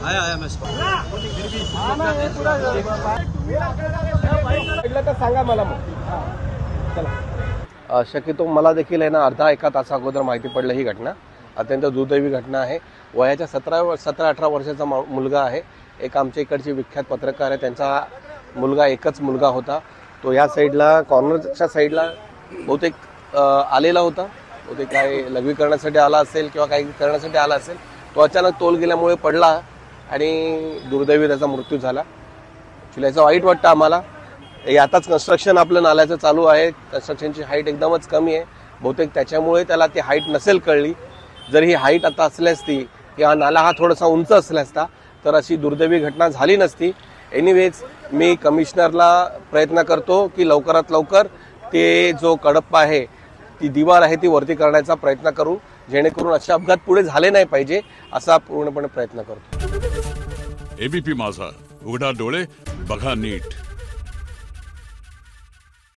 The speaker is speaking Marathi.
आया मैं सांगा मला मग चला। शक्यतो मला देखील आहे ना अर्धा एका तासा अगोदर माहिती पडलं ही घटना अत्यंत दुर्दैवी घटना आहे। वयाच्या 17-18 वर्षाचा मुलगा आहे। एक आमच्या इकडचे विख्यात पत्रकार आहे, त्यांचा मुलगा एकच मुलगा होता। तो या साईडला कॉर्नरच्या साईडला बहुतेक आलेला होता, बहुतेक काय लघवी करण्यासाठी आला असेल किंवा काही करण्यासाठी आला असेल। तो अचानक तोल गेल्यामुळे पडला आणि दुर्दैवी त्याचा मृत्यू झाला। ॲक्च्युली याचं वाईट वाटतं आम्हाला। आताच कन्स्ट्रक्शन आपलं नाल्याचं चालू आहे, कन्स्ट्रक्शनची हाईट एकदमच कमी आहे, बहुतेक त्याच्यामुळे त्याला ती हाईट नसेल कळली। जर ही हाईट आता असली असती किंवा नाला हा थोडासा उंच असला असता तर अशी दुर्दैवी घटना झाली नसती। एनिवेज मी कमिशनरला प्रयत्न करतो की लवकरात लवकर ते जो कडप्पा आहे, ती दिवार आहे ती वरती करण्याचा प्रयत्न करू, जेणेकरून असे अपघात पुढे झाले नाही पाहिजे असा पूर्णपणे प्रयत्न करतो। एबीपी माझा, उघडा डोळे बघा नीट।